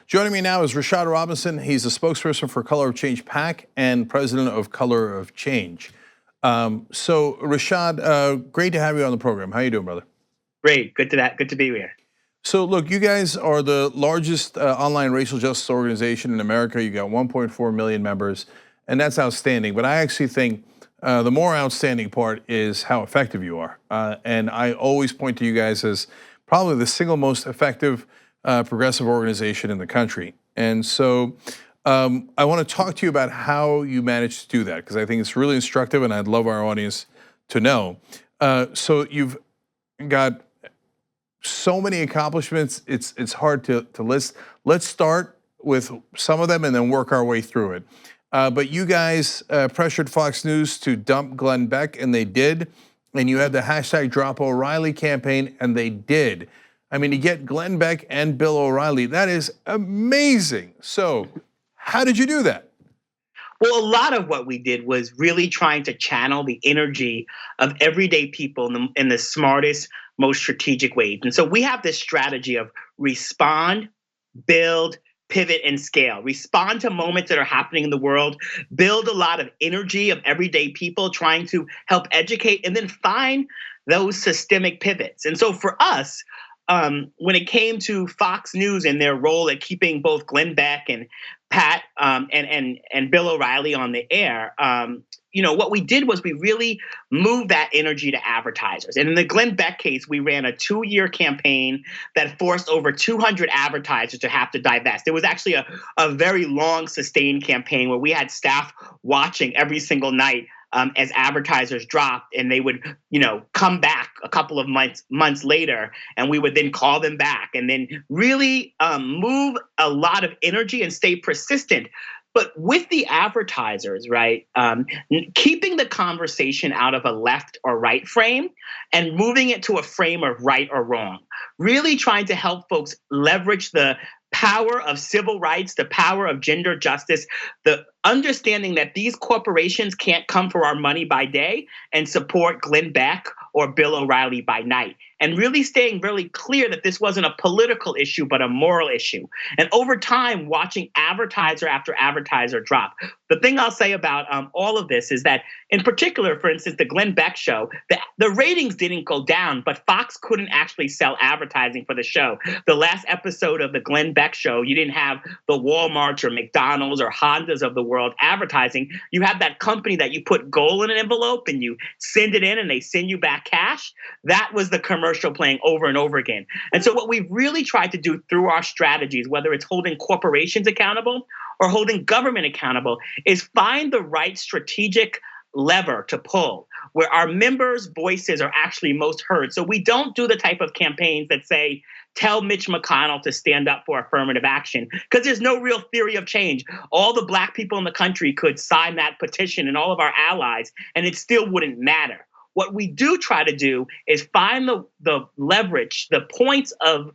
Joining me now is Rashad Robinson. He's a spokesperson for Color of Change PAC and president of Color of Change. So Rashad, great to have you on the program. How you doing, brother? Great, good to be here. So look, you guys are the largest online racial justice organization in America. You got 1.4 million members, and that's outstanding. But I actually think the more outstanding part is how effective you are. And I always point to you guys as probably the single most effective progressive organization in the country. And so I want to talk to you about how you managed to do that, because I think it's really instructive and I'd love our audience to know. So you've got so many accomplishments, it's hard to list. Let's start with some of them and then work our way through it. But you guys pressured Fox News to dump Glenn Beck, and they did. And you had the hashtag Drop O'Reilly campaign, and they did. I mean, to get Glenn Beck and Bill O'Reilly, that is amazing. So how did you do that? Well, a lot of what we did was really trying to channel the energy of everyday people in the smartest, most strategic ways. And so we have this strategy of respond, build, pivot, and scale. Respond to moments that are happening in the world, build a lot of energy of everyday people trying to help educate, and then find those systemic pivots. And so for us, when it came to Fox News and their role at keeping both Glenn Beck and Pat and Bill O'Reilly on the air, what we did was we really moved that energy to advertisers. And in the Glenn Beck case, we ran a 2-year campaign that forced over 200 advertisers to have to divest. It was actually a very long, sustained campaign where we had staff watching every single night as advertisers dropped, and they would, come back a couple of months later, and we would then call them back, and then really move a lot of energy and stay persistent. But with the advertisers, right, keeping the conversation out of a left or right frame and moving it to a frame of right or wrong, really trying to help folks leverage the power of civil rights, the power of gender justice, the understanding that these corporations can't come for our money by day and support Glenn Beck or Bill O'Reilly by night. And really staying really clear that this wasn't a political issue, but a moral issue. And over time, watching advertiser after advertiser drop. The thing I'll say about all of this is that, in particular, for instance, the Glenn Beck show, the ratings didn't go down, but Fox couldn't actually sell advertising for the show. The last episode of the Glenn Beck show, you didn't have the Walmarts or McDonald's or Hondas of the world advertising. You have that company that you put gold in an envelope and you send it in and they send you back cash. That was the commercial playing over and over again. And so what we've really tried to do through our strategies, whether it's holding corporations accountable or holding government accountable, is find the right strategic lever to pull where our members' voices are actually most heard. So we don't do the type of campaigns that say, tell Mitch McConnell to stand up for affirmative action, because there's no real theory of change. All the black people in the country could sign that petition and all of our allies, and it still wouldn't matter. What we do try to do is find the leverage, the points of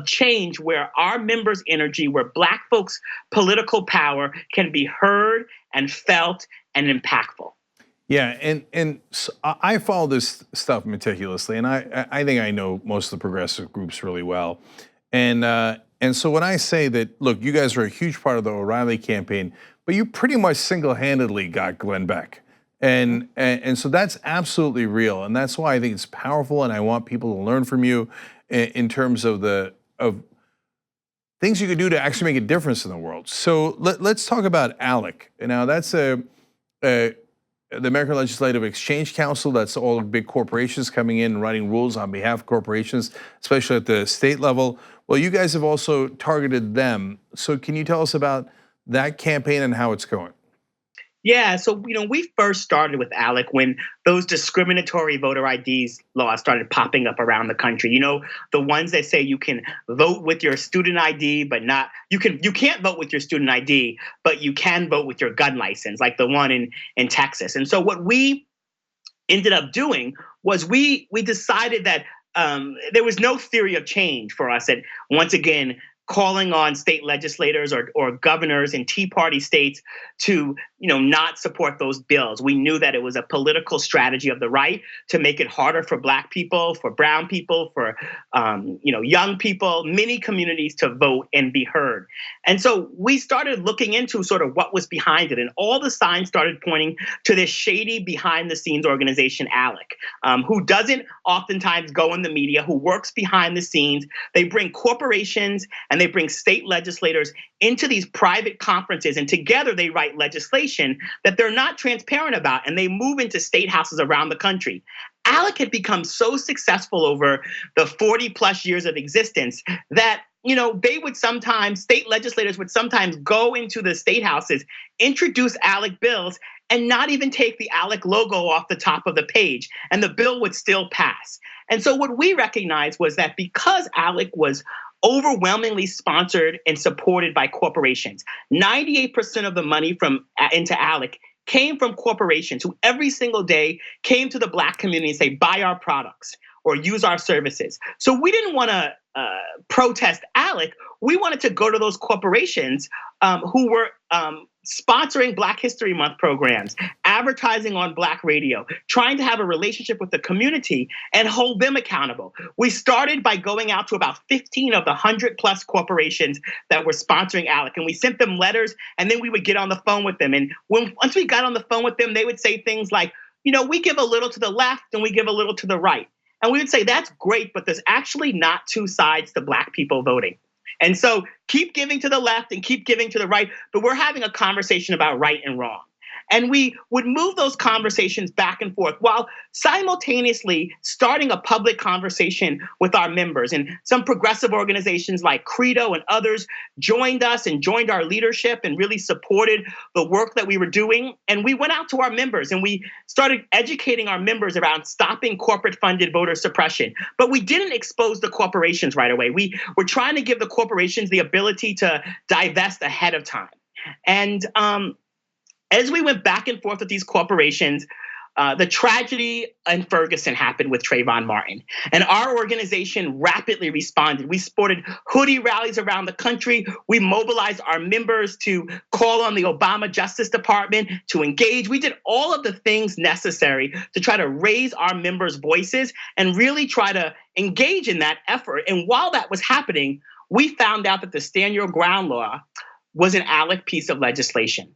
change where our members' energy, where black folks' political power can be heard and felt and impactful. Yeah, and so I follow this stuff meticulously, and I think I know most of the progressive groups really well, and so when I say that, look, you guys are a huge part of the O'Reilly campaign, but you pretty much single-handedly got Glenn Beck, and so that's absolutely real, and that's why I think it's powerful, and I want people to learn from you in terms of things you could do to actually make a difference in the world. So let's talk about ALEC. Now that's the American Legislative Exchange Council. That's all the big corporations coming in and writing rules on behalf of corporations, especially at the state level. Well, you guys have also targeted them. So can you tell us about that campaign and how it's going? Yeah, so we first started with ALEC when those discriminatory voter IDs laws started popping up around the country. The ones that say you can vote with your student ID, but not you can't vote with your student ID, but you can vote with your gun license, like the one in Texas. And so what we ended up doing was we decided that there was no theory of change for us. That once again, calling on state legislators or governors in Tea Party states to, not support those bills. We knew that it was a political strategy of the right to make it harder for Black people, for brown people, for young people, many communities to vote and be heard. And so we started looking into sort of what was behind it, and all the signs started pointing to this shady behind the scenes organization, ALEC, who doesn't oftentimes go in the media, who works behind the scenes. They bring corporations and they bring state legislators into these private conferences, and together they write legislation that they're not transparent about, and they move into state houses around the country. ALEC had become so successful over the 40 plus years of existence that state legislators would sometimes go into the state houses, introduce ALEC bills, and not even take the ALEC logo off the top of the page, and the bill would still pass. And so what we recognized was that because ALEC was overwhelmingly sponsored and supported by corporations, 98% of the money into ALEC came from corporations who every single day came to the Black community and say, buy our products or use our services. So we didn't want to protest ALEC. We wanted to go to those corporations who were sponsoring Black History Month programs, advertising on Black radio, trying to have a relationship with the community and hold them accountable. We started by going out to about 15 of the 100 plus corporations that were sponsoring ALEC, and we sent them letters, and then we would get on the phone with them. And once we got on the phone with them, they would say things like, we give a little to the left and we give a little to the right. And we would say, that's great, but there's actually not two sides to Black people voting. And so keep giving to the left and keep giving to the right, but we're having a conversation about right and wrong. And we would move those conversations back and forth while simultaneously starting a public conversation with our members. And some progressive organizations like Credo and others joined us and joined our leadership and really supported the work that we were doing. And we went out to our members and we started educating our members around stopping corporate funded voter suppression. But we didn't expose the corporations right away. We were trying to give the corporations the ability to divest ahead of time. And as we went back and forth with these corporations, the tragedy in Ferguson happened with Trayvon Martin. And our organization rapidly responded. We supported hoodie rallies around the country. We mobilized our members to call on the Obama Justice Department to engage. We did all of the things necessary to try to raise our members' voices and really try to engage in that effort. And while that was happening, we found out that the Stand Your Ground law was an ALEC piece of legislation.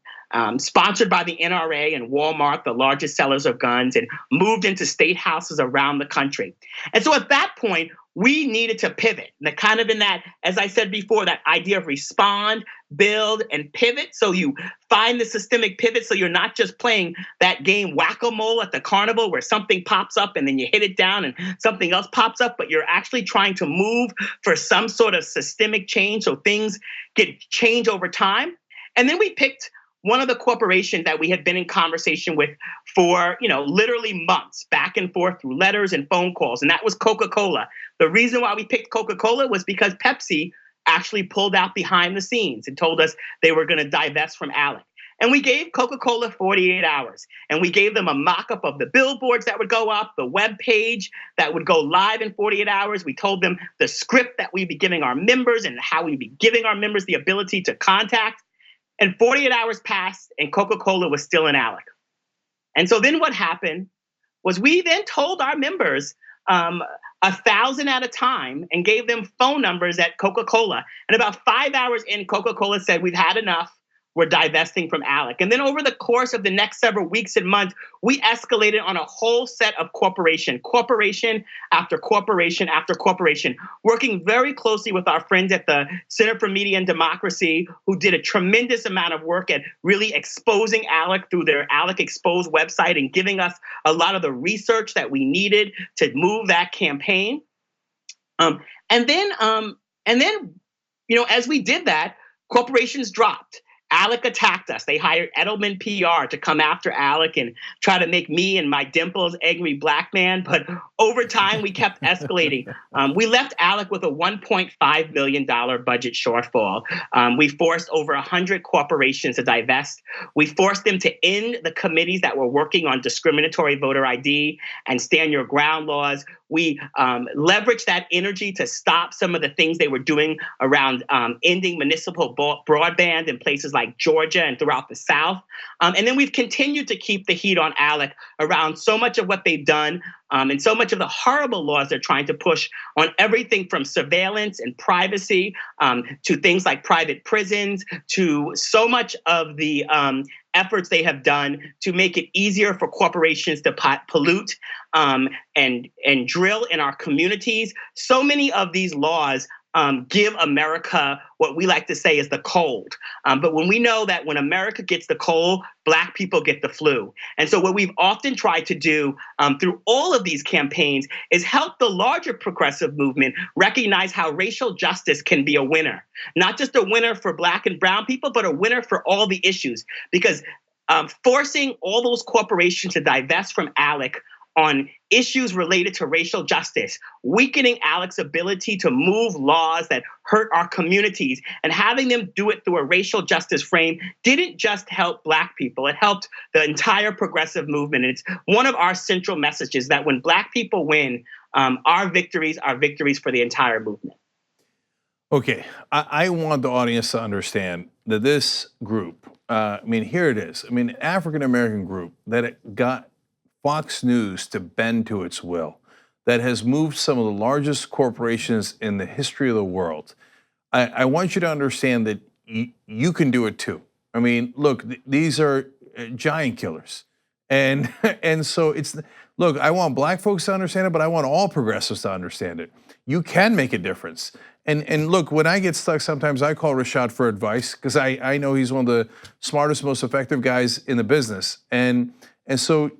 Sponsored by the NRA and Walmart, the largest sellers of guns, and moved into state houses around the country. And so at that point, we needed to pivot. And kind of in that, as I said before, that idea of respond, build, and pivot. So you find the systemic pivot so you're not just playing that game whack-a-mole at the carnival where something pops up and then you hit it down and something else pops up, but you're actually trying to move for some sort of systemic change so things get changed over time. And then we picked one of the corporations that we had been in conversation with for, literally months, back and forth through letters and phone calls, and that was Coca-Cola. The reason why we picked Coca-Cola was because Pepsi actually pulled out behind the scenes and told us they were going to divest from ALEC. And we gave Coca-Cola 48 hours, and we gave them a mock-up of the billboards that would go up, the web page that would go live in 48 hours. We told them the script that we'd be giving our members and how we'd be giving our members the ability to contact. And 48 hours passed and Coca-Cola was still in ALEC. And so then what happened was we then told our members 1,000 at a time and gave them phone numbers at Coca-Cola. And about 5 hours in, Coca-Cola said, we've had enough. We're divesting from ALEC. And then over the course of the next several weeks and months, we escalated on a whole set of corporation after corporation after corporation, working very closely with our friends at the Center for Media and Democracy, who did a tremendous amount of work at really exposing ALEC through their ALEC Exposed website and giving us a lot of the research that we needed to move that campaign. And then, as we did that, corporations dropped. ALEC attacked us. They hired Edelman PR to come after ALEC and try to make me and my dimples angry Black man. But over time, we kept escalating. We left ALEC with a $1.5 million budget shortfall. We forced over 100 corporations to divest. We forced them to end the committees that were working on discriminatory voter ID and stand your ground laws. We leveraged that energy to stop some of the things they were doing around ending municipal broadband in places like Georgia and throughout the South. And then we've continued to keep the heat on ALEC around so much of what they've done and so much of the horrible laws they're trying to push on everything from surveillance and privacy to things like private prisons, to so much of the efforts they have done to make it easier for corporations to pollute and drill in our communities. So many of these laws give America what we like to say is the cold. But when we know that when America gets the cold, Black people get the flu. And so what we've often tried to do through all of these campaigns is help the larger progressive movement recognize how racial justice can be a winner. Not just a winner for Black and brown people, but a winner for all the issues. Because forcing all those corporations to divest from ALEC on issues related to racial justice, weakening ALEC's ability to move laws that hurt our communities, and having them do it through a racial justice frame didn't just help Black people, it helped the entire progressive movement. And it's one of our central messages that when Black people win, our victories are victories for the entire movement. Okay, I want the audience to understand that this group, here it is. An African American group that got Fox News to bend to its will, that has moved some of the largest corporations in the history of the world. I want you to understand that you can do it too. Look, these are giant killers. And so look, I want Black folks to understand it, but I want all progressives to understand it. You can make a difference. And look, when I get stuck, sometimes I call Rashad for advice because I know he's one of the smartest, most effective guys in the business. And so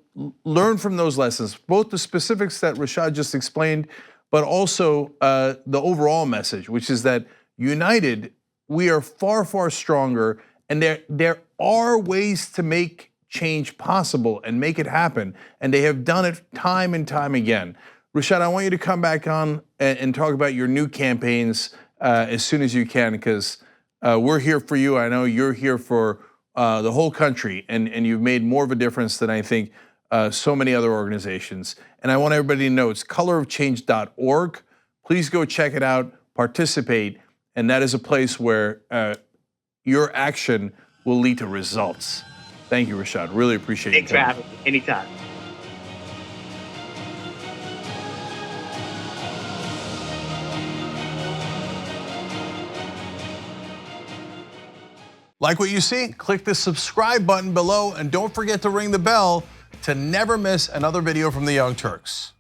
learn from those lessons, both the specifics that Rashad just explained, but also the overall message, which is that united, we are far, far stronger, and there are ways to make change possible and make it happen, and they have done it time and time again. Rashad, I want you to come back on and talk about your new campaigns as soon as you can, because we're here for you. I know you're here for the whole country, and you've made more of a difference than I think so many other organizations. And I want everybody to know it's colorofchange.org. Please go check it out, participate, and that is a place where your action will lead to results. Thank you, Rashad. Really appreciate it. Thanks for having me. Anytime. Like what you see? Click the subscribe button below, and don't forget to ring the bell to never miss another video from the Young Turks.